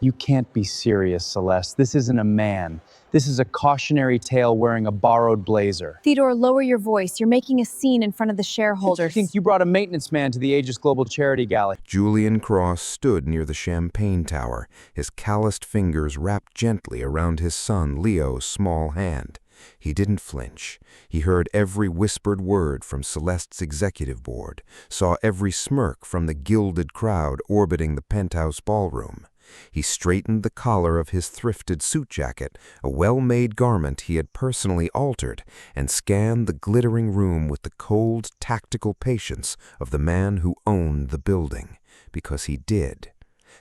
You can't be serious, Celeste. This isn't a man. This is a cautionary tale wearing a borrowed blazer. Theodore, lower your voice. You're making a scene in front of the I shareholders. think you brought a maintenance man to the Aegis Global Charity Gala. Julian Cross stood near the champagne tower, his calloused fingers wrapped gently around his son Leo's small hand. He didn't flinch. He heard every whispered word from Celeste's executive board, saw every smirk from the gilded crowd orbiting the penthouse ballroom. He straightened the collar of his thrifted suit jacket, a well-made garment he had personally altered, and scanned the glittering room with the cold, tactical patience of the man who owned the building, because he did.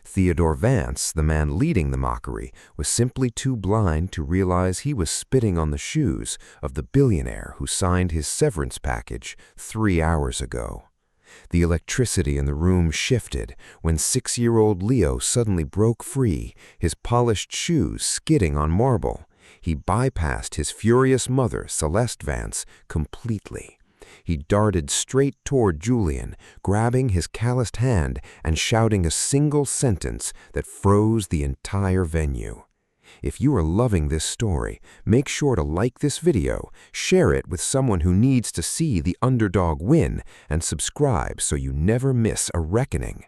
Theodore Vance, the man leading the mockery, was simply too blind to realize he was spitting on the shoes of the billionaire who signed his severance package 3 hours ago. The electricity in the room shifted when 6-year-old Leo suddenly broke free, his polished shoes skidding on marble. He bypassed his furious mother, Celeste Vance, completely. He darted straight toward Julian, grabbing his calloused hand and shouting a single sentence that froze the entire venue. If you are loving this story, make sure to like this video, share it with someone who needs to see the underdog win, and subscribe so you never miss a reckoning.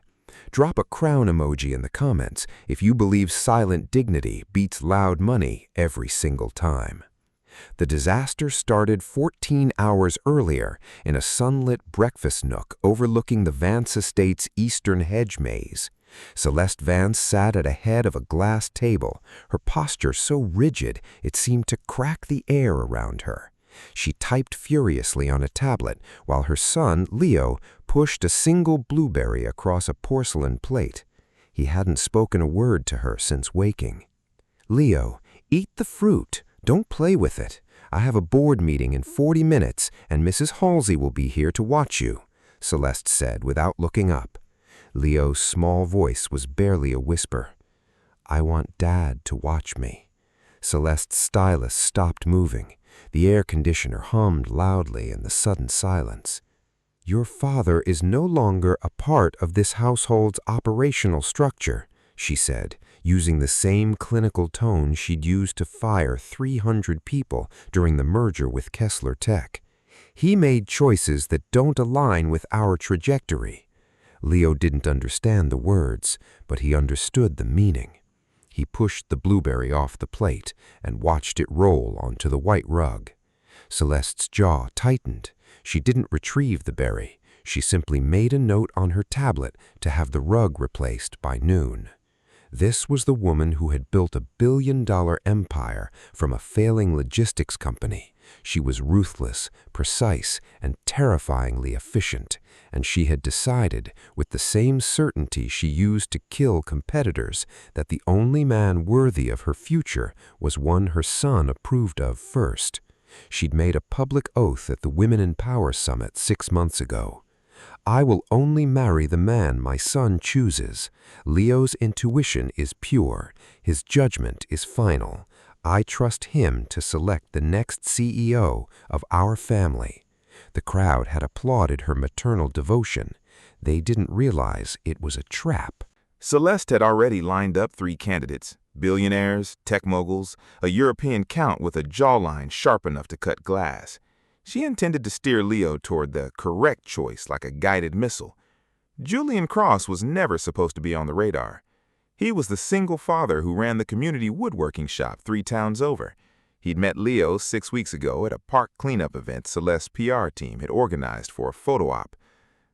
Drop a crown emoji in the comments if you believe silent dignity beats loud money every single time. The disaster started 14 hours earlier in a sunlit breakfast nook overlooking the Vance estate's eastern hedge maze. Celeste Vance sat at a head of a glass table, her posture so rigid it seemed to crack the air around her. She typed furiously on a tablet while her son, Leo, pushed a single blueberry across a porcelain plate. He hadn't spoken a word to her since waking. "Leo, eat the fruit. Don't play with it. I have a board meeting in 40 minutes and Mrs. Halsey will be here to watch you," Celeste said without looking up. Leo's small voice was barely a whisper. "I want Dad to watch me." Celeste's stylus stopped moving. The air conditioner hummed loudly in the sudden silence. "Your father is no longer a part of this household's operational structure," she said, using the same clinical tone she'd used to fire 300 people during the merger with Kessler Tech. "He made choices that don't align with our trajectory." Leo didn't understand the words, but he understood the meaning. He pushed the blueberry off the plate and watched it roll onto the white rug. Celeste's jaw tightened. She didn't retrieve the berry. She simply made a note on her tablet to have the rug replaced by noon. This was the woman who had built a billion-dollar empire from a failing logistics company. She was ruthless, precise, and terrifyingly efficient, and she had decided, with the same certainty she used to kill competitors, that the only man worthy of her future was one her son approved of first. She'd made a public oath at the Women in Power Summit 6 months ago. "I will only marry the man my son chooses. Leo's intuition is pure. His judgment is final. I trust him to select the next CEO of our family." The crowd had applauded her maternal devotion. They didn't realize it was a trap. Celeste had already lined up 3 candidates: billionaires, tech moguls, a European count with a jawline sharp enough to cut glass. She intended to steer Leo toward the correct choice like a guided missile. Julian Cross was never supposed to be on the radar. He was the single father who ran the community woodworking shop 3 towns over. He'd met Leo 6 weeks ago at a park cleanup event Celeste's PR team had organized for a photo op.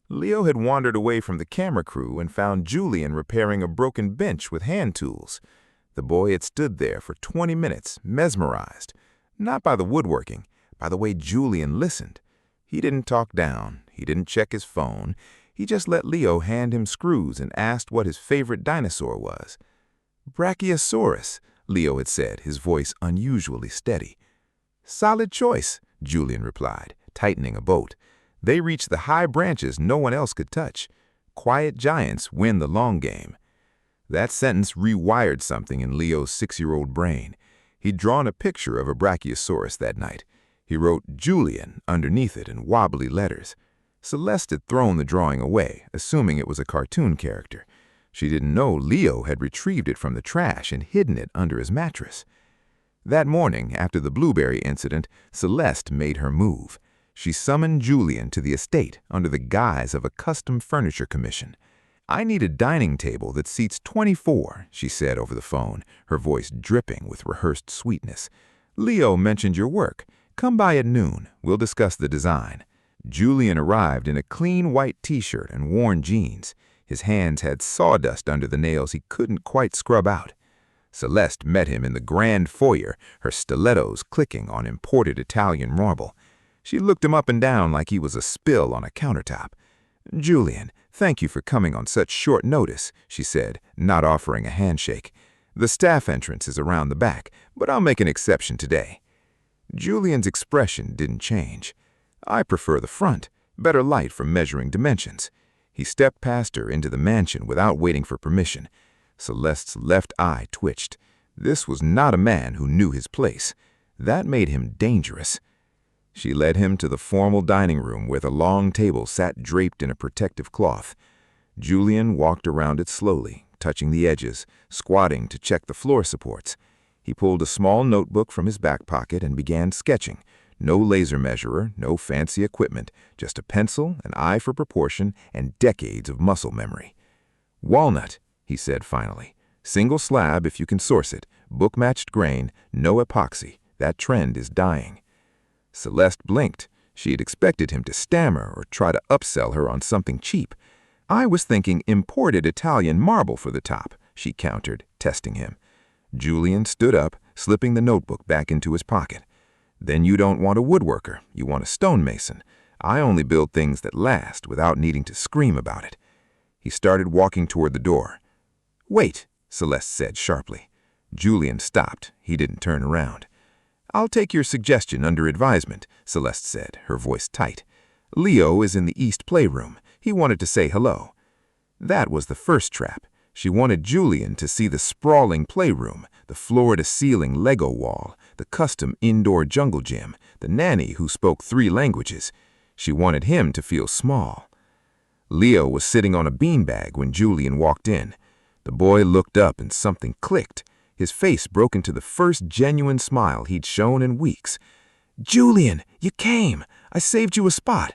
Leo had wandered away from the camera crew and found Julian repairing a broken bench with hand tools. The boy had stood there for 20 minutes, mesmerized, not by the woodworking, by the way Julian listened. He didn't talk down, he didn't check his phone, he just let Leo hand him screws and asked what his favorite dinosaur was. "Brachiosaurus," Leo had said, his voice unusually steady. "Solid choice," Julian replied, tightening a bolt. "They reach the high branches no one else could touch. Quiet giants win the long game." That sentence rewired something in Leo's 6-year-old brain. He'd drawn a picture of a Brachiosaurus that night. He wrote "Julian" underneath it in wobbly letters. Celeste had thrown the drawing away, assuming it was a cartoon character. She didn't know Leo had retrieved it from the trash and hidden it under his mattress. That morning, after the blueberry incident, Celeste made her move. She summoned Julian to the estate under the guise of a custom furniture commission. "I need a dining table that seats 24, she said over the phone, her voice dripping with rehearsed sweetness. "Leo mentioned your work. Come by at noon. We'll discuss the design." Julian arrived in a clean white t-shirt and worn jeans. His hands had sawdust under the nails he couldn't quite scrub out. Celeste met him in the grand foyer, her stilettos clicking on imported Italian marble. She looked him up and down like he was a spill on a countertop. "Julian, thank you for coming on such short notice," she said, not offering a handshake. "The staff entrance is around the back, but I'll make an exception today." Julian's expression didn't change. "I prefer the front, better light for measuring dimensions." He stepped past her into the mansion without waiting for permission. Celeste's left eye twitched. This was not a man who knew his place. That made him dangerous. She led him to the formal dining room where the long table sat draped in a protective cloth. Julian walked around it slowly, touching the edges, squatting to check the floor supports. He pulled a small notebook from his back pocket and began sketching. No laser measurer, no fancy equipment, just a pencil, an eye for proportion, and decades of muscle memory. "Walnut," he said finally. "Single slab if you can source it, book-matched grain, no epoxy. That trend is dying." Celeste blinked. She had expected him to stammer or try to upsell her on something cheap. "I was thinking imported Italian marble for the top," she countered, testing him. Julian stood up, slipping the notebook back into his pocket. "Then you don't want a woodworker, you want a stonemason. I only build things that last without needing to scream about it." He started walking toward the door. "Wait," Celeste said sharply. Julian stopped. He didn't turn around. "I'll take your suggestion under advisement," Celeste said, her voice tight. "Leo is in the East Playroom. He wanted to say hello." That was the first trap. She wanted Julian to see the sprawling playroom, the floor-to-ceiling Lego wall, the custom indoor jungle gym, the nanny who spoke 3 languages. She wanted him to feel small. Leo was sitting on a beanbag when Julian walked in. The boy looked up and something clicked. His face broke into the first genuine smile he'd shown in weeks. "Julian, you came! I saved you a spot!"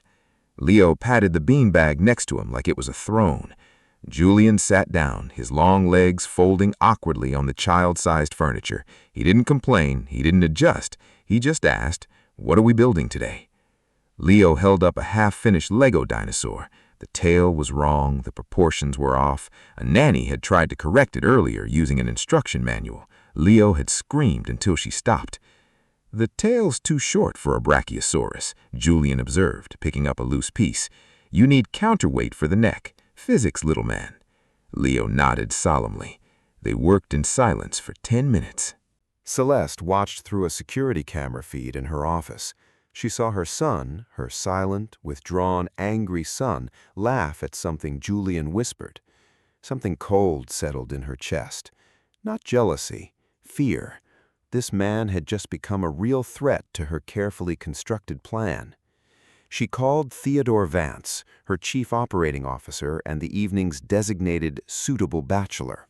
Leo patted the beanbag next to him like it was a throne. Julian sat down, his long legs folding awkwardly on the child-sized furniture. He didn't complain, he didn't adjust. He just asked, "What are we building today?" Leo held up a half-finished Lego dinosaur. The tail was wrong, the proportions were off. A nanny had tried to correct it earlier using an instruction manual. Leo had screamed until she stopped. "The tail's too short for a brachiosaurus," Julian observed, picking up a loose piece. "You need counterweight for the neck. Physics, little man." Leo nodded solemnly. They worked in silence for 10 minutes. Celeste watched through a security camera feed in her office. She saw her son, her silent, withdrawn, angry son, laugh at something Julian whispered. Something cold settled in her chest. Not jealousy, fear. This man had just become a real threat to her carefully constructed plan. She called Theodore Vance, her chief operating officer and the evening's designated suitable bachelor.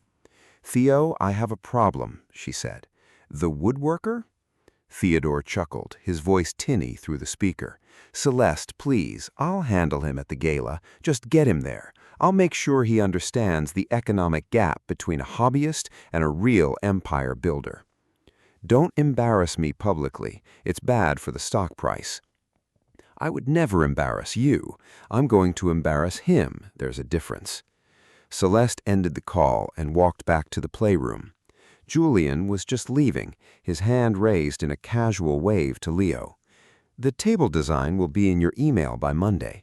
"Theo, I have a problem," she said. "The woodworker?" Theodore chuckled, his voice tinny through the speaker. "Celeste, please, I'll handle him at the gala. Just get him there. I'll make sure he understands the economic gap between a hobbyist and a real empire builder. Don't embarrass me publicly. It's bad for the stock price." "I would never embarrass you. I'm going to embarrass him. There's a difference." Celeste ended the call and walked back to the playroom. Julian was just leaving, his hand raised in a casual wave to Leo. "The table design will be in your email by Monday."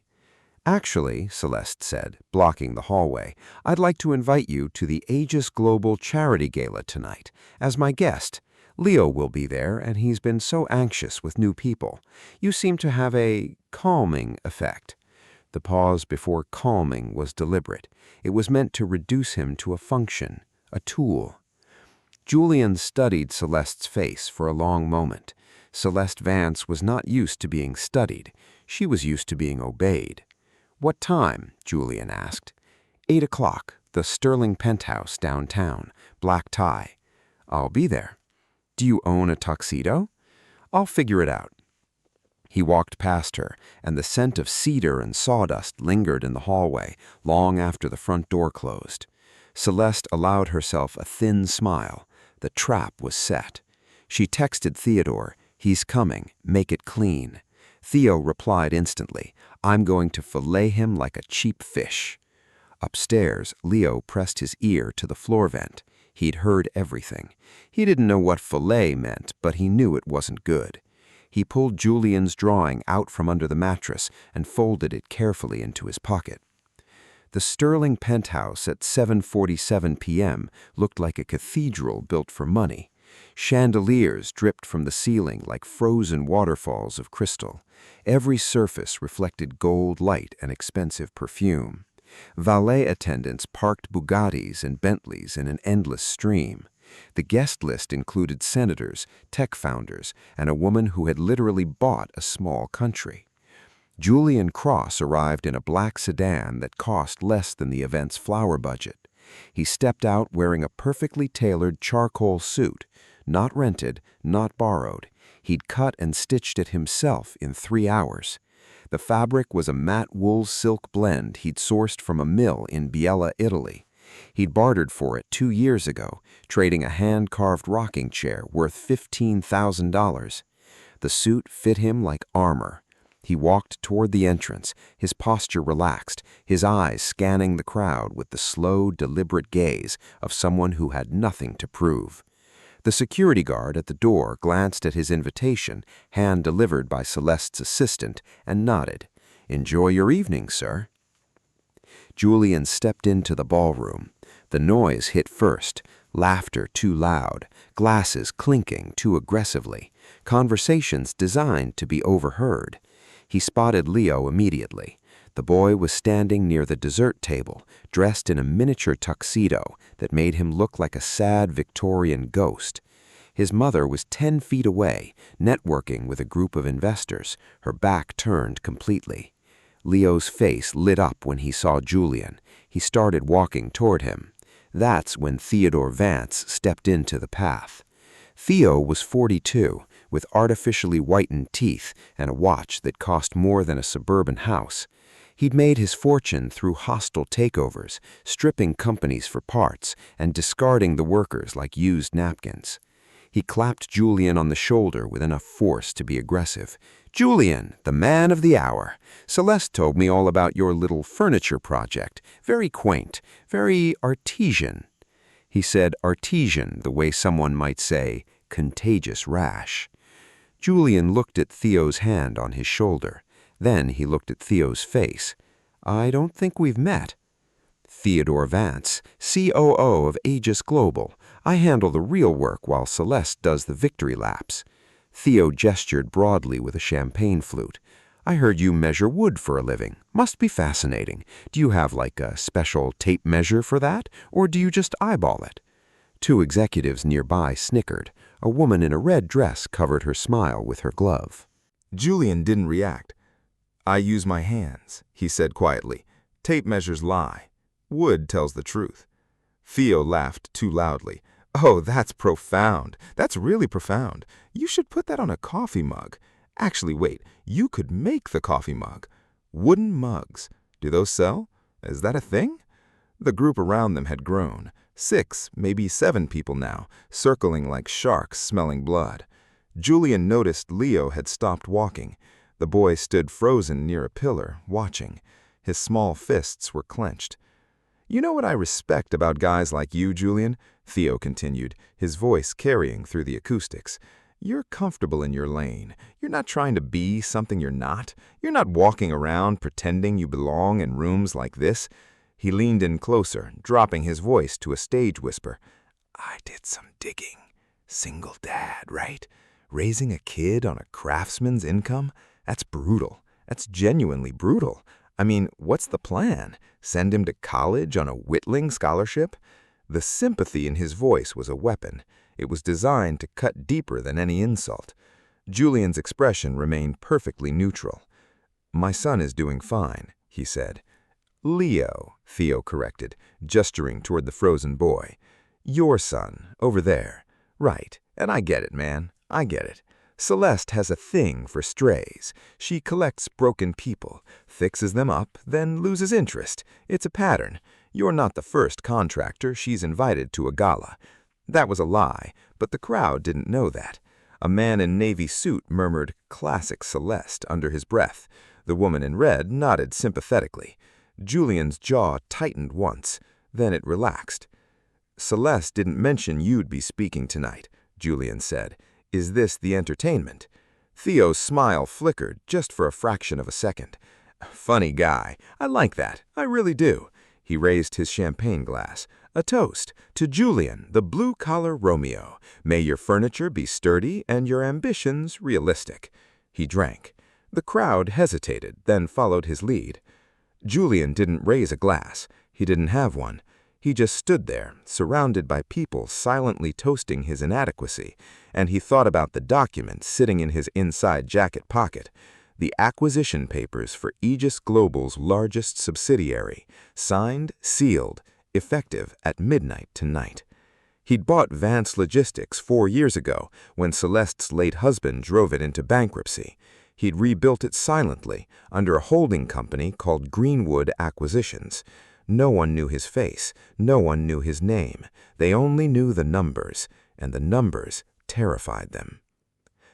"Actually," Celeste said, blocking the hallway, "I'd like to invite you to the Aegis Global Charity Gala tonight as my guest. Leo will be there, and he's been so anxious with new people. You seem to have a calming effect." The pause before calming was deliberate. It was meant to reduce him to a function, a tool. Julian studied Celeste's face for a long moment. Celeste Vance was not used to being studied. She was used to being obeyed. "What time?" Julian asked. 8 o'clock. The Sterling Penthouse downtown, black tie. I'll be there. Do you own a tuxedo? I'll figure it out. He walked past her, and the scent of cedar and sawdust lingered in the hallway long after the front door closed. Celeste allowed herself a thin smile. The trap was set. She texted Theodore, "He's coming, make it clean." Theo replied instantly, "I'm going to fillet him like a cheap fish." Upstairs, Leo pressed his ear to the floor vent. He'd heard everything. He didn't know what fillet meant, but he knew it wasn't good. He pulled Julian's drawing out from under the mattress and folded it carefully into his pocket. The Sterling Penthouse at 7:47 p.m. looked like a cathedral built for money. Chandeliers dripped from the ceiling like frozen waterfalls of crystal. Every surface reflected gold light and expensive perfume. Valet attendants parked Bugattis and Bentleys in an endless stream. The guest list included senators, tech founders, and a woman who had literally bought a small country. Julian Cross arrived in a black sedan that cost less than the event's flower budget. He stepped out wearing a perfectly tailored charcoal suit, not rented, not borrowed. He'd cut and stitched it himself in 3 hours. The fabric was a matte wool silk blend he'd sourced from a mill in Biella, Italy. He'd bartered for it 2 years ago, trading a hand-carved rocking chair worth $15,000. The suit fit him like armor. He walked toward the entrance, his posture relaxed, his eyes scanning the crowd with the slow, deliberate gaze of someone who had nothing to prove. The security guard at the door glanced at his invitation, hand-delivered by Celeste's assistant, and nodded. "Enjoy your evening, sir." Julian stepped into the ballroom. The noise hit first, laughter too loud, glasses clinking too aggressively, conversations designed to be overheard. He spotted Leo immediately. The boy was standing near the dessert table, dressed in a miniature tuxedo that made him look like a sad Victorian ghost. His mother was 10 feet away, networking with a group of investors, her back turned completely. Leo's face lit up when he saw Julian. He started walking toward him. That's when Theodore Vance stepped into the path. Theo was 42, with artificially whitened teeth and a watch that cost more than a suburban house. He'd made his fortune through hostile takeovers, stripping companies for parts and discarding the workers like used napkins. He clapped Julian on the shoulder with enough force to be aggressive. "Julian, the man of the hour. Celeste told me all about your little furniture project. Very quaint, very artesian." He said artesian the way someone might say contagious rash. Julian looked at Theo's hand on his shoulder. Then he looked at Theo's face. "I don't think we've met." "Theodore Vance, COO of Aegis Global. I handle the real work while Celeste does the victory laps." Theo gestured broadly with a champagne flute. "I heard you measure wood for a living. Must be fascinating. Do you have like a special tape measure for that, or do you just eyeball it?" 2 executives nearby snickered. A woman in a red dress covered her smile with her glove. Julian didn't react. "I use my hands," he said quietly. "Tape measures lie. Wood tells the truth." Theo laughed too loudly. "Oh, that's profound. That's really profound. You should put that on a coffee mug. Actually, wait, you could make the coffee mug. Wooden mugs. Do those sell? Is that a thing?" The group around them had grown. 6, maybe 7 people now, circling like sharks smelling blood. Julian noticed Leo had stopped walking. The boy stood frozen near a pillar, watching. His small fists were clenched. "You know what I respect about guys like you, Julian?" Theo continued, his voice carrying through the acoustics. "You're comfortable in your lane. You're not trying to be something you're not. You're not walking around pretending you belong in rooms like this." He leaned in closer, dropping his voice to a stage whisper. "I did some digging. Single dad, right? Raising a kid on a craftsman's income? That's brutal. That's genuinely brutal. I mean, what's the plan? Send him to college on a Whitling scholarship?" The sympathy in his voice was a weapon. It was designed to cut deeper than any insult. Julian's expression remained perfectly neutral. "My son is doing fine," he said. Leo, Theo corrected, gesturing toward the frozen boy. Your son, over there. Right, and I get it, man. I get it. Celeste has a thing for strays. She collects broken people, fixes them up, then loses interest. It's a pattern. You're not the first contractor she's invited to a gala. That was a lie, but the crowd didn't know that. A man in navy suit murmured, "Classic Celeste," under his breath. The woman in red nodded sympathetically. Julian's jaw tightened once, then it relaxed. "Celeste didn't mention you'd be speaking tonight," Julian said. "Is this the entertainment?" Theo's smile flickered just for a fraction of a second. "Funny guy. I like that. I really do." He raised his champagne glass. "A toast to Julian, the blue-collar Romeo. May your furniture be sturdy and your ambitions realistic." He drank. The crowd hesitated, then followed his lead. Julian didn't raise a glass. He didn't have one. He just stood there, surrounded by people silently toasting his inadequacy, and he thought about the document sitting in his inside jacket pocket. The acquisition papers for Aegis Global's largest subsidiary, signed, sealed, effective at midnight tonight. He'd bought Vance Logistics 4 years ago when Celeste's late husband drove it into bankruptcy. He'd rebuilt it silently under a holding company called Greenwood Acquisitions. No one knew his face. No one knew his name. They only knew the numbers, and the numbers terrified them.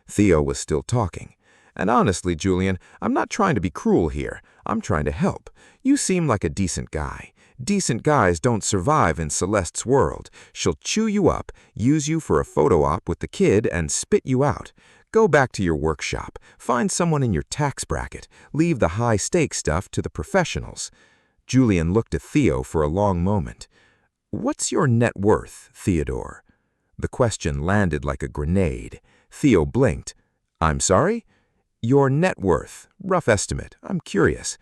Theo was still talking. "And honestly, Julian, I'm not trying to be cruel here. I'm trying to help. You seem like a decent guy. Decent guys don't survive in Celeste's world. She'll chew you up, use you for a photo op with the kid, and spit you out. Go back to your workshop. Find someone in your tax bracket. Leave the high-stakes stuff to the professionals." Julian looked at Theo for a long moment. "What's your net worth, Theodore?" The question landed like a grenade. Theo blinked. "I'm sorry?" "Your net worth. Rough estimate. I'm curious."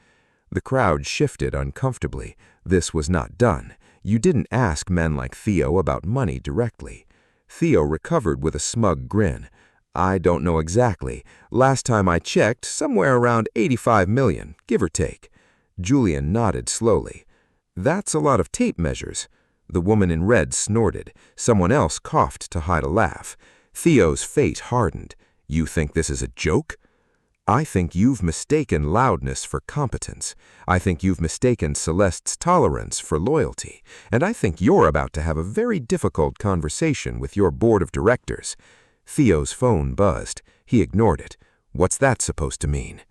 The crowd shifted uncomfortably. This was not done. You didn't ask men like Theo about money directly. Theo recovered with a smug grin. "I don't know exactly. Last time I checked, somewhere around 85 million, give or take." Julian nodded slowly. "That's a lot of tape measures." The woman in red snorted. Someone else coughed to hide a laugh. Theo's face hardened. "You think this is a joke?" "I think you've mistaken loudness for competence. I think you've mistaken Celeste's tolerance for loyalty. And I think you're about to have a very difficult conversation with your board of directors." Theo's phone buzzed. He ignored it. "What's that supposed to mean?"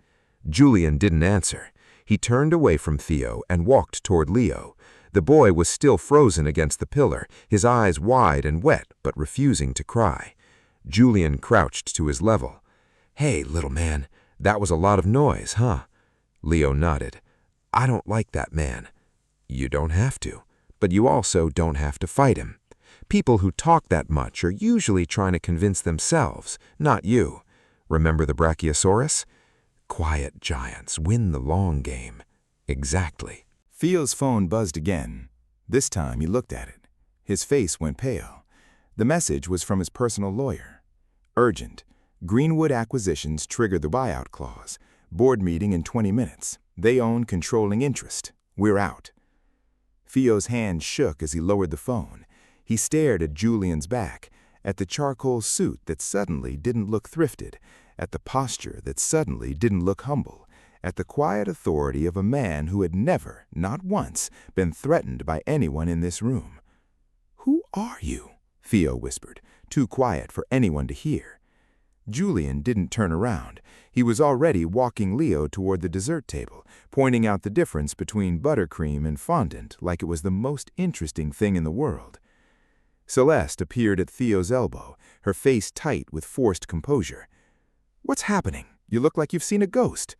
Julian didn't answer. He turned away from Theo and walked toward Leo. The boy was still frozen against the pillar, his eyes wide and wet but refusing to cry. Julian crouched to his level. "Hey, little man, that was a lot of noise, huh?" Leo nodded. "I don't like that man." "You don't have to, but you also don't have to fight him. People who talk that much are usually trying to convince themselves, not you. Remember the Brachiosaurus? Quiet giants win the long game." "Exactly." Theo's phone buzzed again. This time he looked at it. His face went pale. The message was from his personal lawyer. "Urgent. Greenwood Acquisitions triggered the buyout clause. Board meeting in 20 minutes. They own controlling interest. We're out." Theo's hand shook as he lowered the phone. He stared at Julian's back, at the charcoal suit that suddenly didn't look thrifted, at the posture that suddenly didn't look humble, at the quiet authority of a man who had never, not once, been threatened by anyone in this room. "Who are you?" Theo whispered, too quiet for anyone to hear. Julian didn't turn around. He was already walking Leo toward the dessert table, pointing out the difference between buttercream and fondant like it was the most interesting thing in the world. Celeste appeared at Theo's elbow, her face tight with forced composure. "What's happening? You look like you've seen a ghost."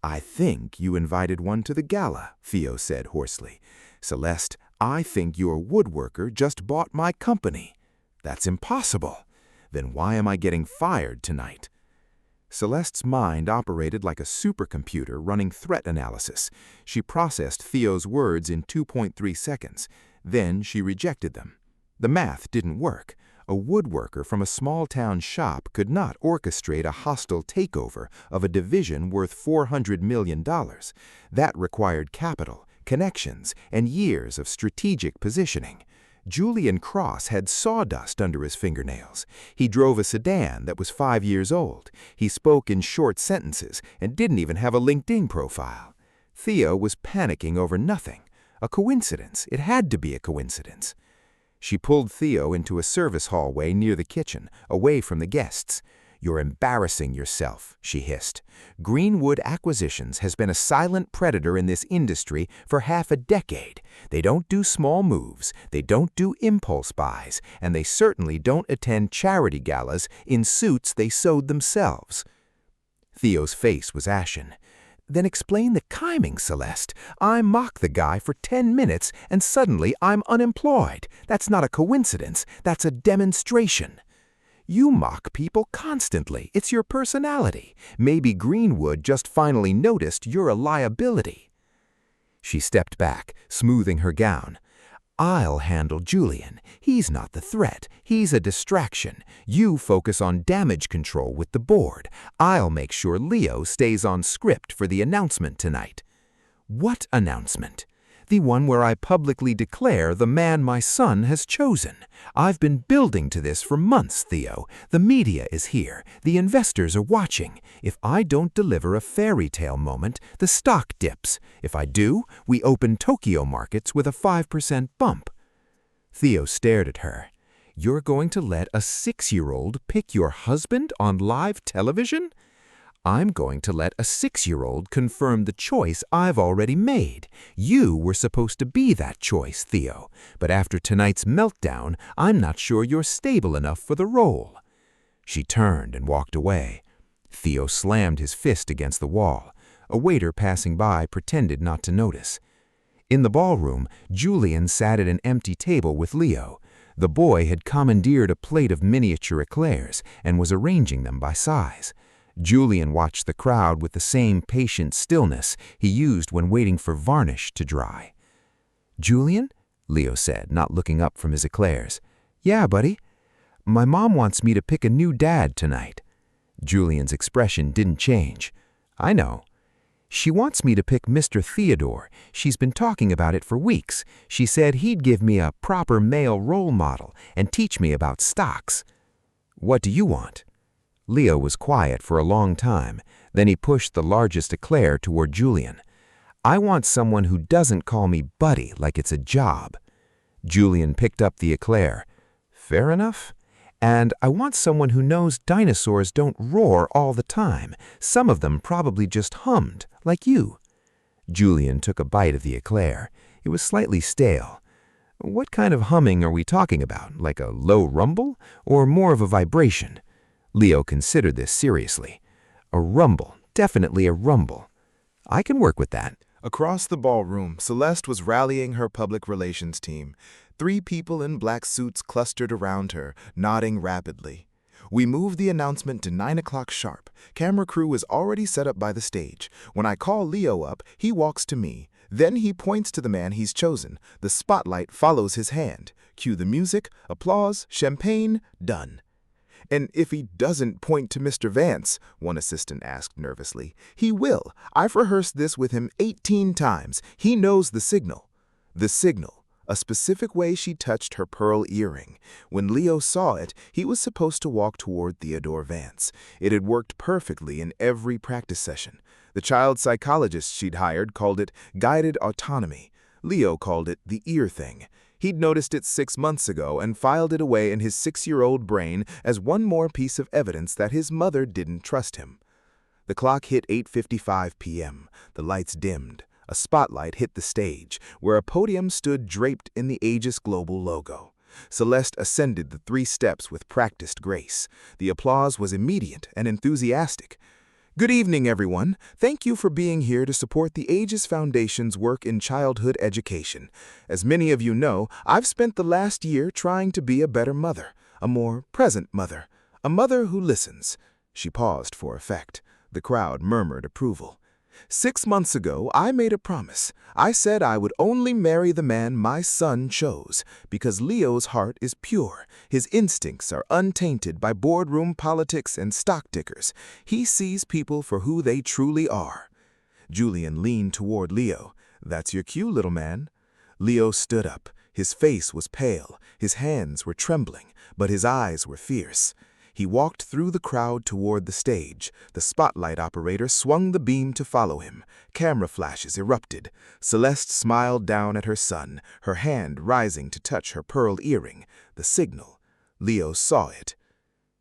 "I think you invited one to the gala," Theo said hoarsely. "Celeste, I think your woodworker just bought my company." "That's impossible. Then why am I getting fired tonight?" Celeste's mind operated like a supercomputer running threat analysis. She processed Theo's words in 2.3 seconds. Then she rejected them. The math didn't work. A woodworker from a small-town shop could not orchestrate a hostile takeover of a division worth $400 million. That required capital, connections, and years of strategic positioning. Julian Cross had sawdust under his fingernails. He drove a sedan that was 5 years old. He spoke in short sentences and didn't even have a LinkedIn profile. Theo was panicking over nothing. A coincidence. It had to be a coincidence. She pulled Theo into a service hallway near the kitchen, away from the guests. "You're embarrassing yourself," she hissed. "Greenwood Acquisitions has been a silent predator in this industry for half a decade. They don't do small moves, they don't do impulse buys, and they certainly don't attend charity galas in suits they sewed themselves." Theo's face was ashen. "Then explain the timing, Celeste. I mock the guy for 10 minutes and suddenly I'm unemployed. That's not a coincidence, that's a demonstration." "You mock people constantly. It's your personality. Maybe Greenwood just finally noticed you're a liability." She stepped back, smoothing her gown. "I'll handle Julian. He's not the threat. He's a distraction. You focus on damage control with the board. I'll make sure Leo stays on script for the announcement tonight." "What announcement?" "The one where I publicly declare the man my son has chosen. I've been building to this for months, Theo. The media is here. The investors are watching. If I don't deliver a fairy tale moment, the stock dips. If I do, we open Tokyo markets with a 5% bump." Theo stared at her. "You're going to let a 6-year-old pick your husband on live television?" "I'm going to let a 6-year-old confirm the choice I've already made. You were supposed to be that choice, Theo. But after tonight's meltdown, I'm not sure you're stable enough for the role." She turned and walked away. Theo slammed his fist against the wall. A waiter passing by pretended not to notice. In the ballroom, Julian sat at an empty table with Leo. The boy had commandeered a plate of miniature eclairs and was arranging them by size. Julian watched the crowd with the same patient stillness he used when waiting for varnish to dry. "Julian?" Leo said, not looking up from his eclairs. "Yeah, buddy. My mom wants me to pick a new dad tonight." Julian's expression didn't change. "I know. She wants me to pick Mr. Theodore. She's been talking about it for weeks. She said he'd give me a proper male role model and teach me about stocks." "What do you want?" Leo was quiet for a long time. Then he pushed the largest eclair toward Julian. "I want someone who doesn't call me buddy like it's a job." Julian picked up the eclair. "Fair enough. And I want someone who knows dinosaurs don't roar all the time. Some of them probably just hummed, like you." Julian took a bite of the eclair. It was slightly stale. "What kind of humming are we talking about? Like a low rumble? Or more of a vibration?" Leo considered this seriously. "A rumble, definitely a rumble. I can work with that." Across the ballroom, Celeste was rallying her public relations team. 3 people in black suits clustered around her, nodding rapidly. "We moved the announcement to 9 o'clock sharp. Camera crew is already set up by the stage. When I call Leo up, he walks to me. Then he points to the man he's chosen. The spotlight follows his hand. Cue the music, applause, champagne, done." "And if he doesn't point to Mr. Vance," one assistant asked nervously. "He will. I've rehearsed this with him 18 times. He knows the signal." The signal. A specific way she touched her pearl earring. When Leo saw it, he was supposed to walk toward Theodore Vance. It had worked perfectly in every practice session. The child psychologist she'd hired called it guided autonomy. Leo called it the ear thing. He'd noticed it 6 months ago and filed it away in his 6-year-old brain as one more piece of evidence that his mother didn't trust him. The clock hit 8:55 p.m. The lights dimmed. A spotlight hit the stage, where a podium stood draped in the Aegis Global logo. Celeste ascended the 3 steps with practiced grace. The applause was immediate and enthusiastic. "Good evening, everyone. Thank you for being here to support the Aegis Foundation's work in childhood education. As many of you know, I've spent the last year trying to be a better mother, a more present mother, a mother who listens." She paused for effect. The crowd murmured approval. 6 months ago, I made a promise. I said I would only marry the man my son chose, because Leo's heart is pure. His instincts are untainted by boardroom politics and stock tickers. He sees people for who they truly are." Julian leaned toward Leo. "That's your cue, little man." Leo stood up. His face was pale, his hands were trembling, but his eyes were fierce. He walked through the crowd toward the stage. The spotlight operator swung the beam to follow him. Camera flashes erupted. Celeste smiled down at her son, her hand rising to touch her pearl earring. The signal. Leo saw it.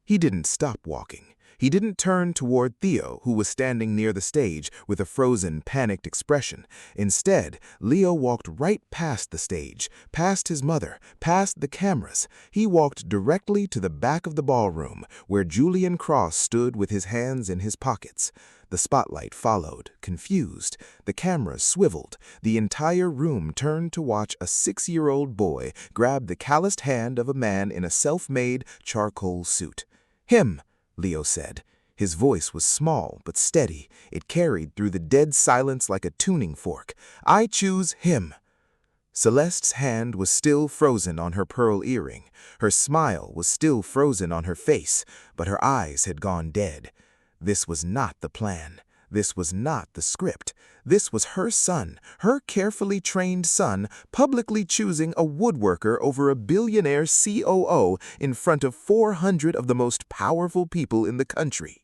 He didn't stop walking. He didn't turn toward Theo, who was standing near the stage with a frozen, panicked expression. Instead, Leo walked right past the stage, past his mother, past the cameras. He walked directly to the back of the ballroom, where Julian Cross stood with his hands in his pockets. The spotlight followed, confused. The cameras swiveled. The entire room turned to watch a 6-year-old boy grab the calloused hand of a man in a self-made charcoal suit. "Him," Leo said. His voice was small but steady. It carried through the dead silence like a tuning fork. "I choose him." Celeste's hand was still frozen on her pearl earring. Her smile was still frozen on her face, but her eyes had gone dead. This was not the plan. This was not the script. This was her son, her carefully trained son, publicly choosing a woodworker over a billionaire COO in front of 400 of the most powerful people in the country.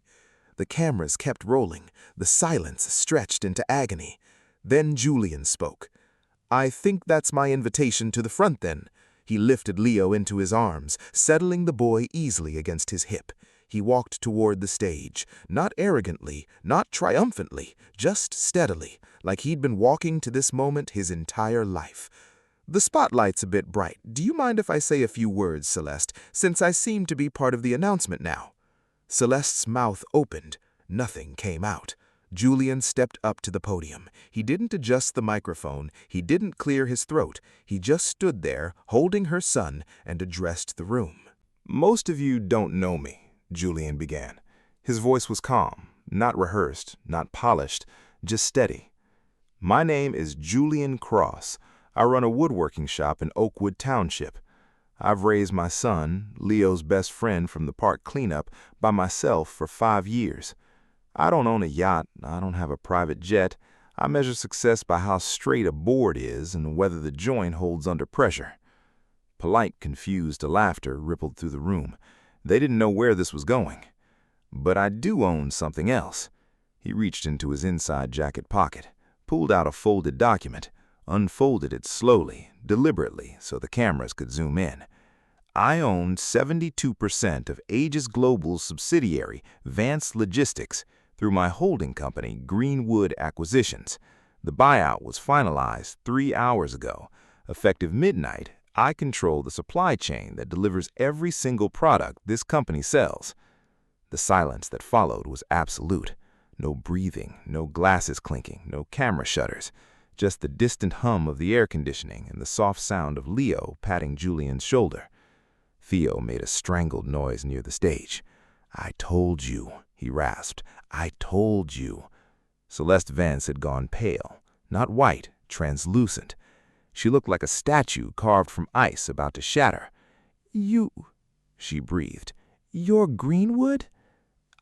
The cameras kept rolling. The silence stretched into agony. Then Julian spoke. "I think that's my invitation to the front then." He lifted Leo into his arms, settling the boy easily against his hip. He walked toward the stage, not arrogantly, not triumphantly, just steadily, like he'd been walking to this moment his entire life. "The spotlight's a bit bright. Do you mind if I say a few words, Celeste, since I seem to be part of the announcement now?" Celeste's mouth opened. Nothing came out. Julian stepped up to the podium. He didn't adjust the microphone. He didn't clear his throat. He just stood there, holding her son, and addressed the room. "Most of you don't know me," Julian began. His voice was calm, not rehearsed, not polished, just steady. "My name is Julian Cross. I run a woodworking shop in Oakwood Township. I've raised my son, Leo's best friend from the park cleanup, by myself for 5 years. I don't own a yacht. I don't have a private jet. I measure success by how straight a board is and whether the joint holds under pressure." Polite, confused laughter rippled through the room. They didn't know where this was going. "But I do own something else." He reached into his inside jacket pocket, pulled out a folded document, unfolded it slowly, deliberately, so the cameras could zoom in. "I own 72% of Aegis Global's subsidiary, Vance Logistics, through my holding company, Greenwood Acquisitions. The buyout was finalized 3 hours ago. Effective midnight, I control the supply chain that delivers every single product this company sells." The silence that followed was absolute. No breathing, no glasses clinking, no camera shutters. Just the distant hum of the air conditioning and the soft sound of Leo patting Julian's shoulder. Theo made a strangled noise near the stage. "I told you," he rasped. "I told you." Celeste Vance had gone pale, not white, translucent. She looked like a statue carved from ice about to shatter. "You," she breathed, "you're Greenwood?"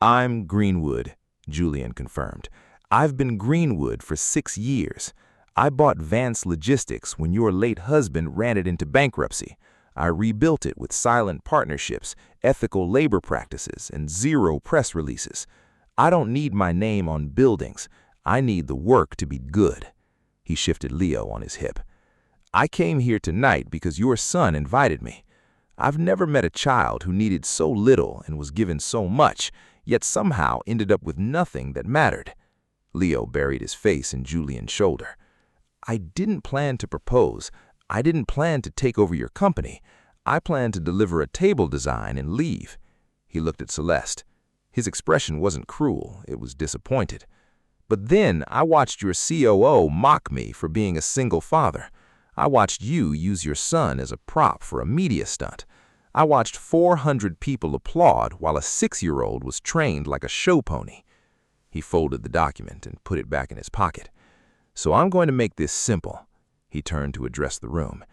"I'm Greenwood," Julian confirmed. "I've been Greenwood for 6 years. I bought Vance Logistics when your late husband ran it into bankruptcy. I rebuilt it with silent partnerships, ethical labor practices, and 0 press releases. I don't need my name on buildings. I need the work to be good." He shifted Leo on his hip. "I came here tonight because your son invited me. I've never met a child who needed so little and was given so much, yet somehow ended up with nothing that mattered." Leo buried his face in Julian's shoulder. "I didn't plan to propose. I didn't plan to take over your company. I planned to deliver a table design and leave." He looked at Celeste. His expression wasn't cruel, it was disappointed. "But then I watched your COO mock me for being a single father. I watched you use your son as a prop for a media stunt. I watched 400 people applaud while a 6-year-old was trained like a show pony." He folded the document and put it back in his pocket. "So I'm going to make this simple." He turned to address the room.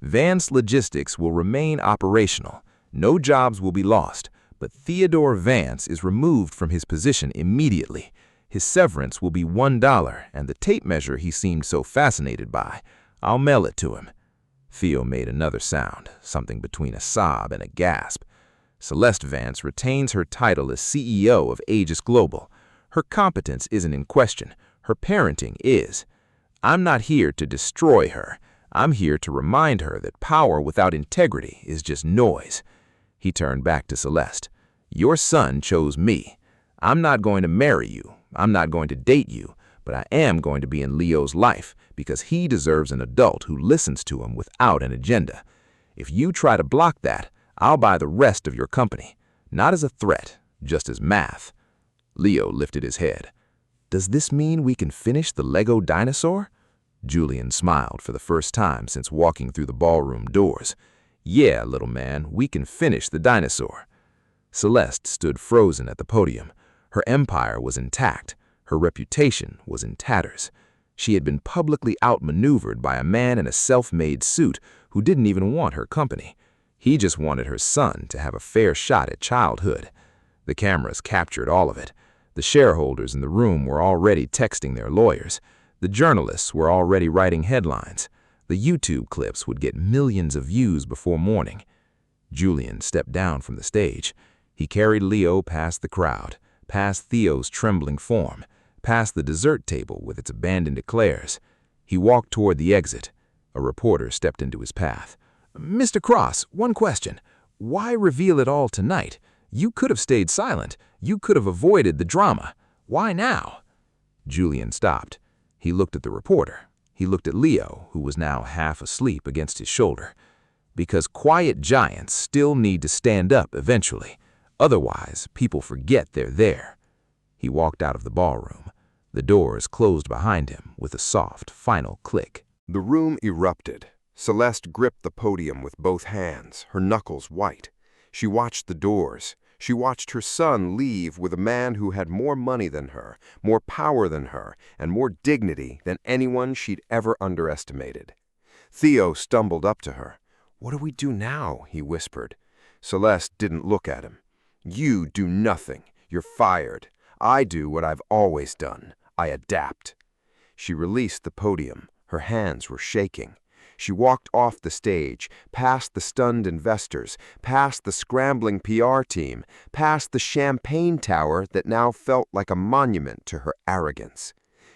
"Vance Logistics will remain operational. No jobs will be lost, but Theodore Vance is removed from his position immediately. His severance will be $1, and the tape measure he seemed so fascinated by, I'll mail it to him." Theo made another sound, something between a sob and a gasp. Celeste Vance retains her title as CEO of Aegis Global. Her competence isn't in question. Her parenting is. I'm not here to destroy her. I'm here to remind her that power without integrity is just noise. He turned back to Celeste. "Your son chose me. I'm not going to marry you. I'm not going to date you, but I am going to be in Leo's life because he deserves an adult who listens to him without an agenda. If you try to block that, I'll buy the rest of your company. Not as a threat, just as math." Leo lifted his head. "Does this mean we can finish the Lego dinosaur?" Julian smiled for the first time since walking through the ballroom doors. "Yeah, little man, we can finish the dinosaur." Celeste stood frozen at the podium. Her empire was intact. Her reputation was in tatters. She had been publicly outmaneuvered by a man in a self-made suit who didn't even want her company. He just wanted her son to have a fair shot at childhood. The cameras captured all of it. The shareholders in the room were already texting their lawyers. The journalists were already writing headlines. The YouTube clips would get millions of views before morning. Julian stepped down from the stage. He carried Leo past the crowd, past Theo's trembling form, past the dessert table with its abandoned eclairs. He walked toward the exit. A reporter stepped into his path. "Mr. Cross, one question. Why reveal it all tonight? You could have stayed silent. You could have avoided the drama. Why now?" Julian stopped. He looked at the reporter. He looked at Leo, who was now half asleep against his shoulder. "Because quiet giants still need to stand up eventually. Otherwise, people forget they're there." He walked out of the ballroom. The doors closed behind him with a soft, final click. The room erupted. Celeste gripped the podium with both hands, her knuckles white. She watched the doors. She watched her son leave with a man who had more money than her, more power than her, and more dignity than anyone she'd ever underestimated. Theo stumbled up to her. "What do we do now?" he whispered. Celeste didn't look at him. "You do nothing. You're fired. I do what I've always done. I adapt." She released the podium. Her hands were shaking. She walked off the stage, past the stunned investors, past the scrambling PR team, past the champagne tower that now felt like a monument to her arrogance.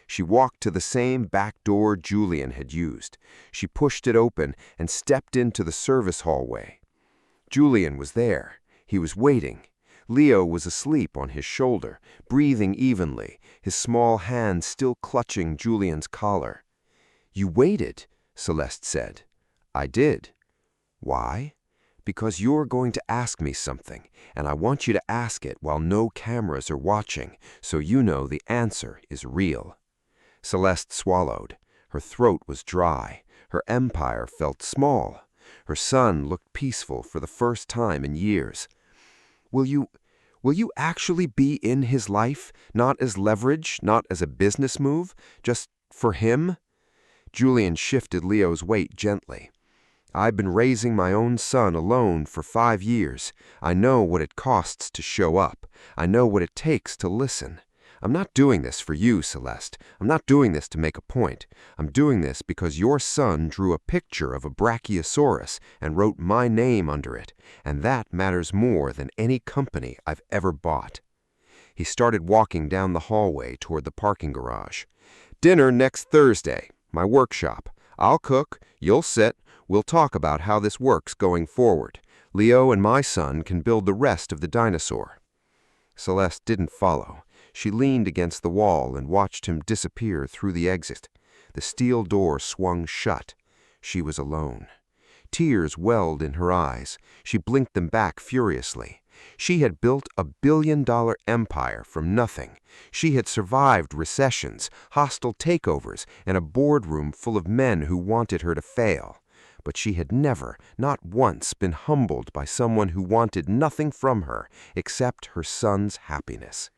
She walked to the same back door Julian had used. She pushed it open and stepped into the service hallway. Julian was there. He was waiting. Leo was asleep on his shoulder, breathing evenly, his small hand still clutching Julian's collar. "You waited," Celeste said. "I did." "Why?" "Because you're going to ask me something, and I want you to ask it while no cameras are watching, so you know the answer is real." Celeste swallowed. Her throat was dry. Her empire felt small. Her son looked peaceful for the first time in years. Will you actually be in his life, not as leverage, not as a business move, just for him?" Julian shifted Leo's weight gently. "I've been raising my own son alone for 5 years. I know what it costs to show up. I know what it takes to listen. I'm not doing this for you, Celeste. I'm not doing this to make a point. I'm doing this because your son drew a picture of a brachiosaurus and wrote my name under it, and that matters more than any company I've ever bought." He started walking down the hallway toward the parking garage. "Dinner next Thursday. My workshop. I'll cook, you'll sit, we'll talk about how this works going forward. Leo and my son can build the rest of the dinosaur." Celeste didn't follow. She leaned against the wall and watched him disappear through the exit. The steel door swung shut. She was alone. Tears welled in her eyes. She blinked them back furiously. She had built a billion-dollar empire from nothing. She had survived recessions, hostile takeovers, and a boardroom full of men who wanted her to fail. But she had never, not once, been humbled by someone who wanted nothing from her except her son's happiness.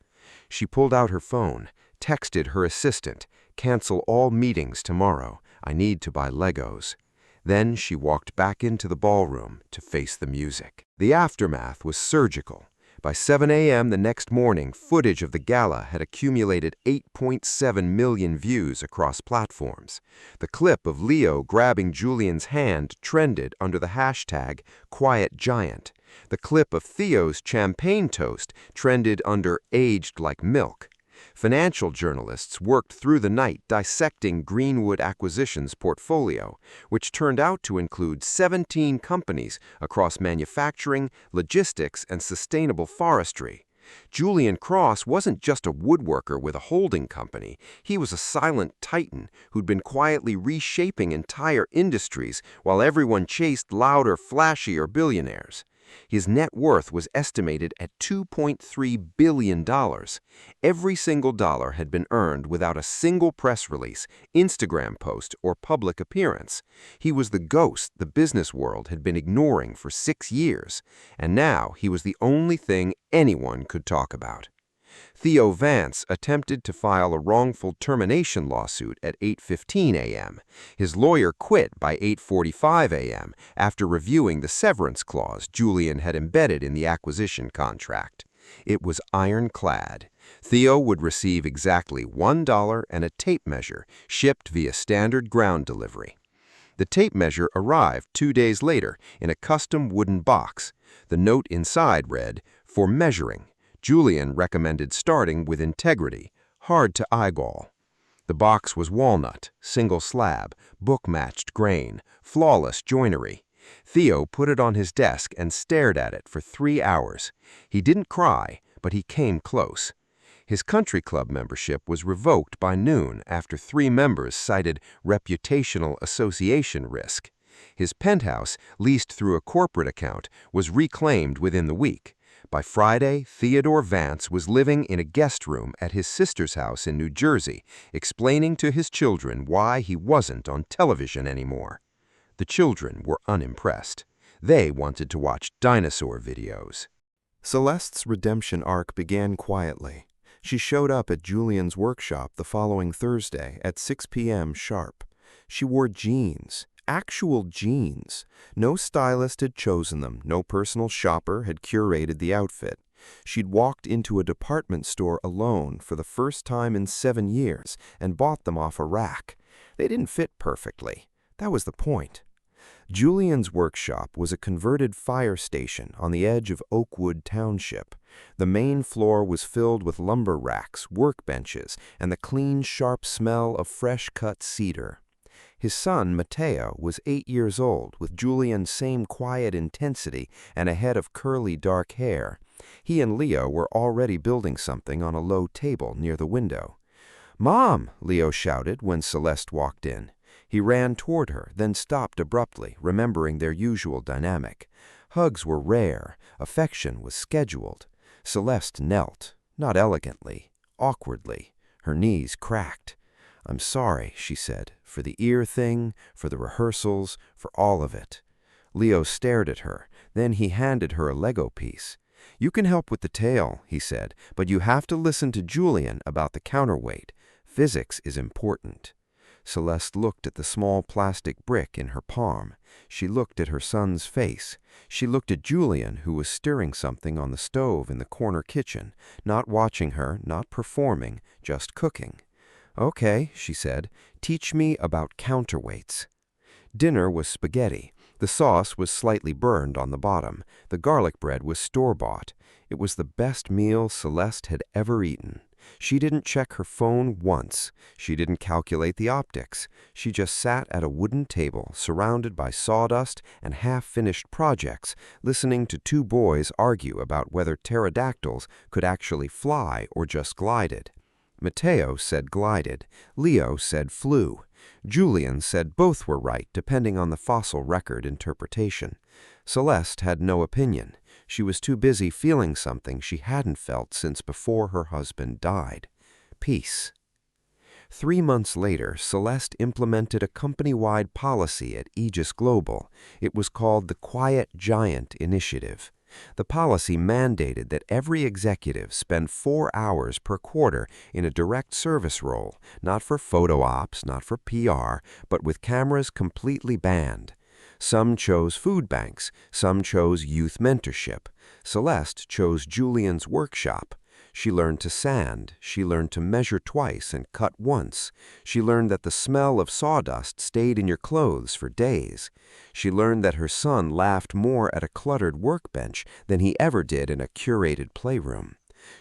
She pulled out her phone, texted her assistant, "Cancel all meetings tomorrow. I need to buy Legos." Then she walked back into the ballroom to face the music. The aftermath was surgical. By 7 a.m. the next morning, footage of the gala had accumulated 8.7 million views across platforms. The clip of Leo grabbing Julian's hand trended under the hashtag #QuietGiant. The clip of Theo's champagne toast trended under aged like milk. Financial journalists worked through the night dissecting Greenwood Acquisitions' portfolio, which turned out to include 17 companies across manufacturing, logistics, and sustainable forestry. Julian Cross wasn't just a woodworker with a holding company. He was a silent titan who'd been quietly reshaping entire industries while everyone chased louder, flashier billionaires. His net worth was estimated at $2.3 billion. Every single dollar had been earned without a single press release, Instagram post, or public appearance. He was the ghost the business world had been ignoring for 6 years, and now he was the only thing anyone could talk about. Theo Vance attempted to file a wrongful termination lawsuit at 8:15 a.m. His lawyer quit by 8:45 a.m. after reviewing the severance clause Julian had embedded in the acquisition contract. It was ironclad. Theo would receive exactly $1 and a tape measure, shipped via standard ground delivery. The tape measure arrived 2 days later in a custom wooden box. The note inside read, "For measuring. Julian recommended starting with integrity, hard to eyeball." The box was walnut, single slab, book-matched grain, flawless joinery. Theo put it on his desk and stared at it for 3 hours. He didn't cry, but he came close. His country club membership was revoked by noon after 3 members cited reputational association risk. His penthouse, leased through a corporate account, was reclaimed within the week. By Friday, Theodore Vance was living in a guest room at his sister's house in New Jersey, explaining to his children why he wasn't on television anymore. The children were unimpressed. They wanted to watch dinosaur videos. Celeste's redemption arc began quietly. She showed up at Julian's workshop the following Thursday at 6 p.m. sharp. She wore jeans. Actual jeans. No stylist had chosen them, no personal shopper had curated the outfit. She'd walked into a department store alone for the first time in 7 years and bought them off a rack. They didn't fit perfectly. That was the point. Julian's workshop was a converted fire station on the edge of Oakwood Township. The main floor was filled with lumber racks, workbenches, and the clean, sharp smell of fresh-cut cedar. His son, Matteo, was 8 years old, with Julian's same quiet intensity and a head of curly dark hair. He and Leo were already building something on a low table near the window. "Mom!" Leo shouted when Celeste walked in. He ran toward her, then stopped abruptly, remembering their usual dynamic. Hugs were rare, affection was scheduled. Celeste knelt, not elegantly, awkwardly. Her knees cracked. "I'm sorry," she said, "for the ear thing, for the rehearsals, for all of it." Leo stared at her. Then he handed her a Lego piece. "You can help with the tail," he said, "but you have to listen to Julian about the counterweight. Physics is important." Celeste looked at the small plastic brick in her palm. She looked at her son's face. She looked at Julian, who was stirring something on the stove in the corner kitchen, not watching her, not performing, just cooking. "Okay," she said, "teach me about counterweights." Dinner was spaghetti. The sauce was slightly burned on the bottom. The garlic bread was store-bought. It was the best meal Celeste had ever eaten. She didn't check her phone once. She didn't calculate the optics. She just sat at a wooden table, surrounded by sawdust and half-finished projects, listening to 2 boys argue about whether pterodactyls could actually fly or just glided. Matteo said glided. Leo said flew. Julian said both were right, depending on the fossil record interpretation. Celeste had no opinion. She was too busy feeling something she hadn't felt since before her husband died. Peace. 3 months later, Celeste implemented a company-wide policy at Aegis Global. It was called the Quiet Giant Initiative. The policy mandated that every executive spend 4 hours per quarter in a direct service role, not for photo ops, not for PR, but with cameras completely banned. Some chose food banks, some chose youth mentorship. Celeste chose Julian's workshop. She learned to sand, she learned to measure twice and cut once. She learned that the smell of sawdust stayed in your clothes for days. She learned that her son laughed more at a cluttered workbench than he ever did in a curated playroom.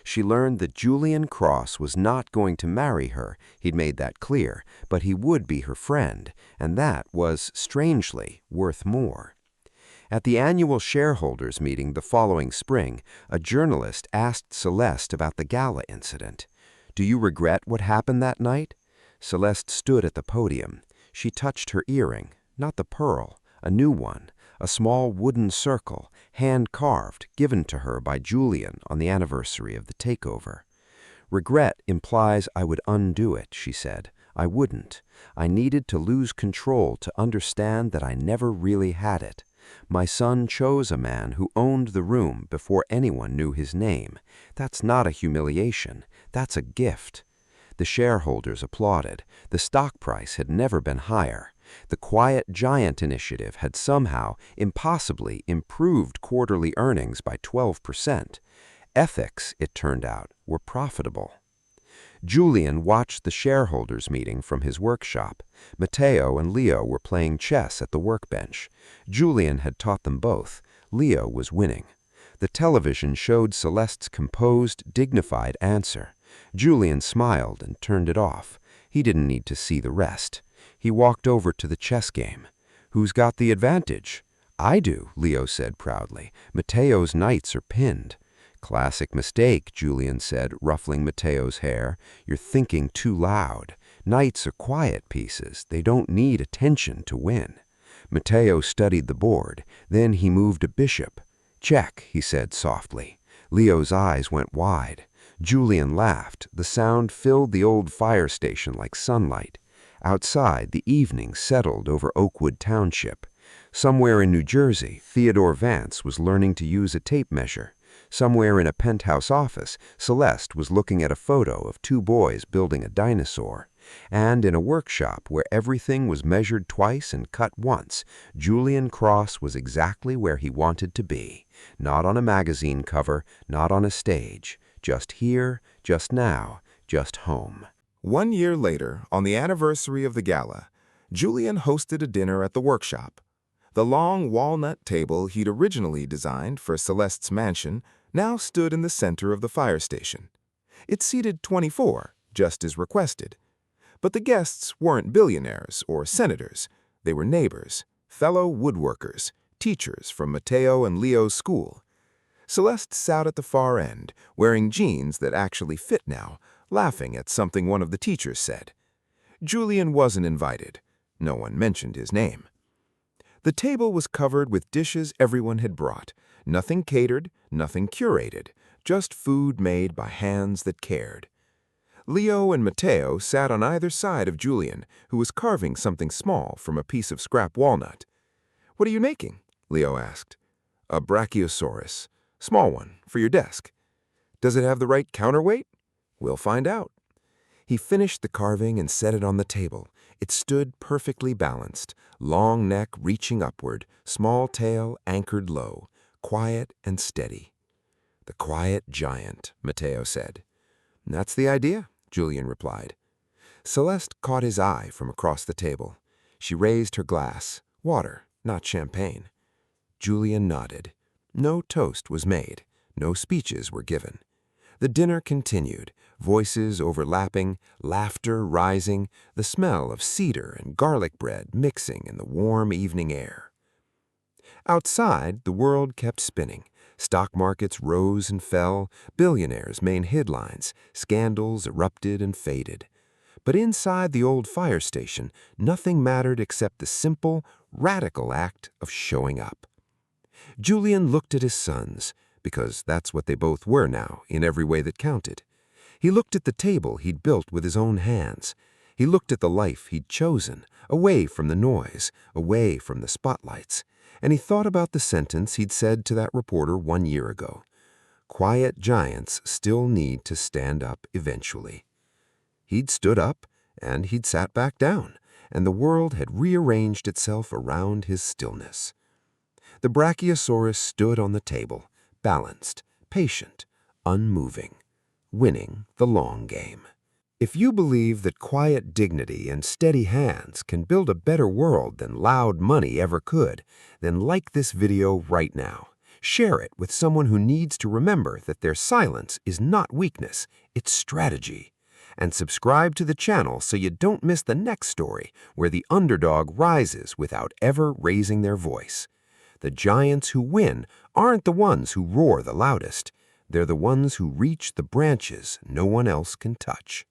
She learned that Julian Cross was not going to marry her, he'd made that clear, but he would be her friend, and that was, strangely, worth more. At the annual shareholders meeting the following spring, a journalist asked Celeste about the gala incident. "Do you regret what happened that night?" Celeste stood at the podium. She touched her earring, not the pearl, a new one, a small wooden circle, hand-carved, given to her by Julian on the anniversary of the takeover. "Regret implies I would undo it," she said. "I wouldn't. I needed to lose control to understand that I never really had it. My son chose a man who owned the room before anyone knew his name. That's not a humiliation. That's a gift." The shareholders applauded. The stock price had never been higher. The Quiet Giant initiative had somehow, impossibly, improved quarterly earnings by 12%. Ethics, it turned out, were profitable. Julian watched the shareholders' meeting from his workshop. Matteo and Leo were playing chess at the workbench. Julian had taught them both. Leo was winning. The television showed Celeste's composed, dignified answer. Julian smiled and turned it off. He didn't need to see the rest. He walked over to the chess game. "Who's got the advantage?" "I do," Leo said proudly. "Matteo's knights are pinned." "Classic mistake," Julian said, ruffling Matteo's hair. "You're thinking too loud. Knights are quiet pieces. They don't need attention to win." Matteo studied the board. Then he moved a bishop. "Check," he said softly. Leo's eyes went wide. Julian laughed. The sound filled the old fire station like sunlight. Outside, the evening settled over Oakwood Township. Somewhere in New Jersey, Theodore Vance was learning to use a tape measure. Somewhere in a penthouse office, Celeste was looking at a photo of two boys building a dinosaur. And in a workshop where everything was measured twice and cut once, Julian Cross was exactly where he wanted to be. Not on a magazine cover, not on a stage. Just here, just now, just home. 1 year later, on the anniversary of the gala, Julian hosted a dinner at the workshop. The long walnut table he'd originally designed for Celeste's mansion now stood in the center of the fire station. It seated 24, just as requested. But the guests weren't billionaires or senators. They were neighbors, fellow woodworkers, teachers from Matteo and Leo's school. Celeste sat at the far end, wearing jeans that actually fit now, laughing at something one of the teachers said. Julian wasn't invited. No one mentioned his name. The table was covered with dishes everyone had brought. Nothing catered, nothing curated, just food made by hands that cared. Leo and Matteo sat on either side of Julian, who was carving something small from a piece of scrap walnut. "What are you making?" Leo asked. "A brachiosaurus. Small one, for your desk." "Does it have the right counterweight?" "We'll find out." He finished the carving and set it on the table. It stood perfectly balanced, long neck reaching upward, small tail anchored low, quiet and steady. "The Quiet Giant," Matteo said. "That's the idea," Julian replied. Celeste caught his eye from across the table. She raised her glass. Water, not champagne. Julian nodded. No toast was made. No speeches were given. The dinner continued, voices overlapping, laughter rising, the smell of cedar and garlic bread mixing in the warm evening air. Outside, the world kept spinning. Stock markets rose and fell, billionaires made headlines, scandals erupted and faded. But inside the old fire station, nothing mattered except the simple, radical act of showing up. Julian looked at his sons, because that's what they both were now, in every way that counted. He looked at the table he'd built with his own hands. He looked at the life he'd chosen, away from the noise, away from the spotlights. And he thought about the sentence he'd said to that reporter 1 year ago. Quiet giants still need to stand up eventually. He'd stood up, and he'd sat back down, and the world had rearranged itself around his stillness. The Brachiosaurus stood on the table, balanced, patient, unmoving, winning the long game. If you believe that quiet dignity and steady hands can build a better world than loud money ever could, then like this video right now. Share it with someone who needs to remember that their silence is not weakness, it's strategy. And subscribe to the channel so you don't miss the next story where the underdog rises without ever raising their voice. The giants who win aren't the ones who roar the loudest. They're the ones who reach the branches no one else can touch.